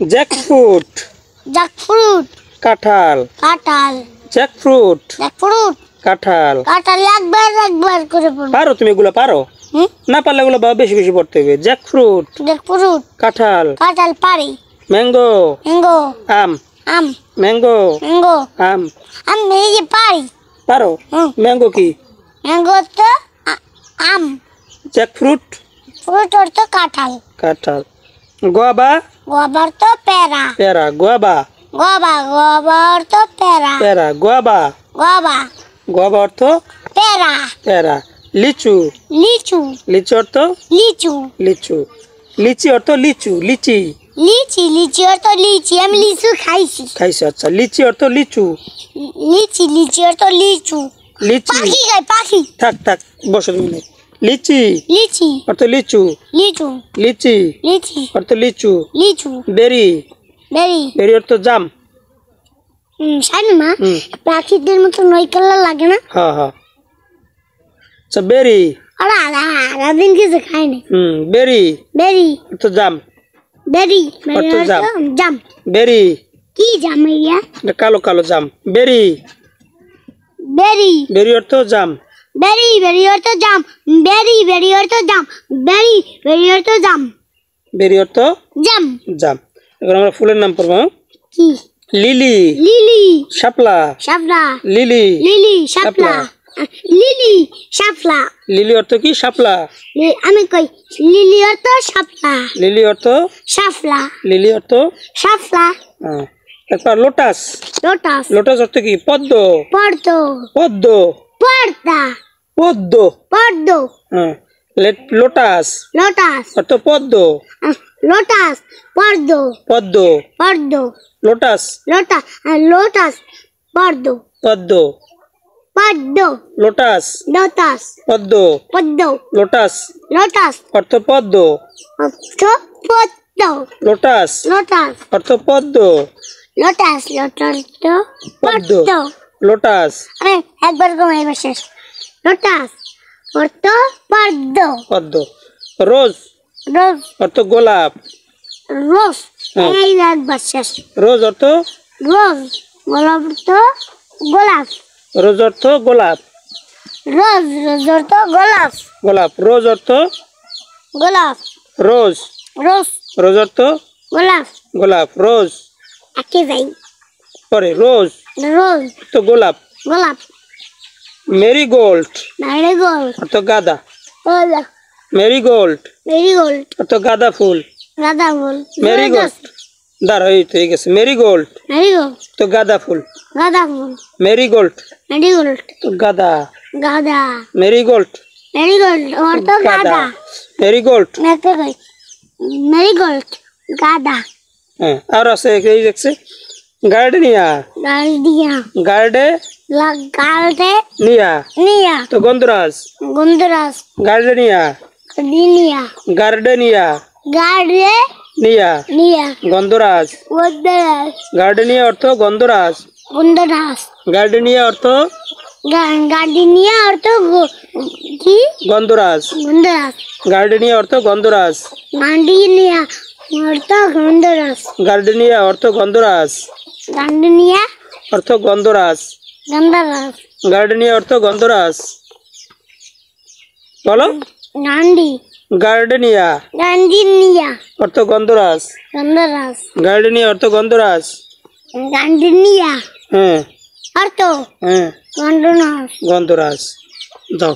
Jackfruit jackfruit কাঁঠাল কাঁঠাল jackfruit jackfruit কাঁঠাল কাঁঠাল একবার করে পড়ো। পারো তুমি এগুলো পারো? না পারলে এগুলো বেশি বেশি পড়তে হবে। জ্যাকফ্রুট জ্যাকফ্রুট কাঁঠাল কাঁঠাল পারি। ম্যাঙ্গো ম্যাঙ্গো আম আম ম্যাঙ্গো ম্যাঙ্গো আম আম এই যে পারি। পারো? ম্যাঙ্গো কি? ম্যাঙ্গো তো আম। জ্যাকফ্রুট ফ্রুট অর্থ কাঁঠাল। কাঁঠাল গোয়াবা গোয়াবা অর্থ পেরা। পেরা গোয়াবা গোয়াবা গোয়াবা অর্থ পেরা। পেরা গোয়াবা গোয়াবা গোয়াবা অর্থ পেরা। পেরা লিচু লিচু লিচু অর্থ লিচু লিচু লিচি অর্থ লিচু লিচি লিচি লিচি অর্থ লিচি। আমি লিচু খাইছি। খাইছো? আচ্ছা লিচি অর্থ লিচু লিচি লিচি অর্থ লিচু। লিচি পাখি খাই পাখি। থাক থাক বসো তুমি। লিচি লিচি অর্থ লিচু লিচু লিচি লিচি অর্থ লিচু লিচু। বেরি বেরি বেরি অর্থ জাম। জানি না পাখিদের মতো নই কালার লাগে না? হ্যাঁ হ্যাঁ। আচ্ছা বেরি আরে আলাদিন কিছু খাইনি। বেরি বেরি অর্থ জাম। বেরি অর্থ জাম। জাম বেরি কি জাম ইয়া? কালো কালো জাম। বেরি বেরি বেরি অর্থ জাম। বেরি বেরি অর্থ জাম। বেরি বেরি অর্থ জাম। বেরি বেরি অর্থ জাম। বেরি অর্থ জাম। জাম। এবার আমরা ফুলের নাম পড়বো। কি? লিলি লিলি শাপলা শাপলা লিলি লিলি শাপলা লিলি শাপলা। লিলি অর্থ কি? শাপলা। আমি কই লিলি অর্থ শাপলা। লিলি অর্থ শাপলা লিলি অর্থ শাপলা। তারপর লোটাস লোটাস লোটাস অর্থ কি? পদ্ম পর্দ পদ্ম পর্দা পদ্ম পর্দ লোটাস লোটাস অর্থ পদ্ম লোটাস পর্দ পদ্ম পর্দ লোটাস লোটাস লোটাস পর্দ পদ্ম পদ্ম লোটাস লোটাস পদ্ম পদ্ম লোটাস লোটাস অর্থ পদ্ম অর্থ পদ্ম লোটাস লোটাস অর্থ পদ্ম লোটাস লোটাস পদ্ম পদ্ম। লোটাস আরে একবার কমাই এবার শেষ। লোটাস অর্থ পদ্ম পদ্ম রোজ রোজ অর্থ গোলাপ রোজ। এই একবার শেষ। রোজ অর্থ রোজ গোলাপ অর্থ গোলাপ। রোজ অর্থ গোলাপ রোজ রোজ অর্থ গোলাপ গোলাপ রোজ অর্থ গোলাপ। রোজ রোজ রোজ অর্থ গোলাপ। গোলাপ রোজ একে যাই পরে রোজ রোজ তো গোলাপ গোলাপ। মেরিগোল্ড ম্যারিগোল্ড অর্থ গাঁদা গোলাপ। মেরিগোল্ড মেরিগোল্ড অর্থ গাঁদা ফুল গাঁদা ফুল। মেরিগোল্ড দাঁড়া এই তো হয়ে গেছে। মেরিগোল্ড মেরিগোল্ড তো গাঁদা ফুল গাঁদা ফুল। মেরিগোল্ড মেরিগোল্ড তো গাঁদা গাঁদা। মেরিগোল্ড মেরিগোল্ড অর্থ গাঁদা। মেরিগোল্ড মেরিগোল্ড গাঁদা। হ্যাঁ আর আছে এই দেখছে গার্ডেনিয়া গার্ডিয়া গার্ডে গার্ডে নিয়া নিয়া তো গন্ধরাজ গন্ধরাজ গার্ডেনিয়া দিনিয়া গার্ডেনিয়া গার্ডে নিয়া নিয়া গন্ধরাজ গন্ধরাজ গার্ডেনিয়া অর্থ গন্ধরাজ গন্ধরাজ। গার্ডেনিয়া অর্থ গার্ডিনিয়া অর্থ কি? গন্ধরাজ গন্ধরাজ। গার্ডেনিয়া অর্থ গন্ধরাজ গার্ডিনিয়া অর্থ গন্ধরাজ। গার্ডেনিয়া অর্থ গন্ধরাজ গার্ডিনিয়া অর্থ গন্ধরাজ গন্ধরাজ। গার্ডেনিয়া অর্থ গন্ধরাজ বলো। গান্ডি গার্ডেনিয়া গান্ডিনিয়া অর্থ গন্ধরাজ গন্ধরাজ। গার্ডেনিয়া অর্থ গন্ধরাজ গান্ডিনিয়া হ্যাঁ অর্থ হ্যাঁ গন্ধরাজ। গন্ধরাজ যাও।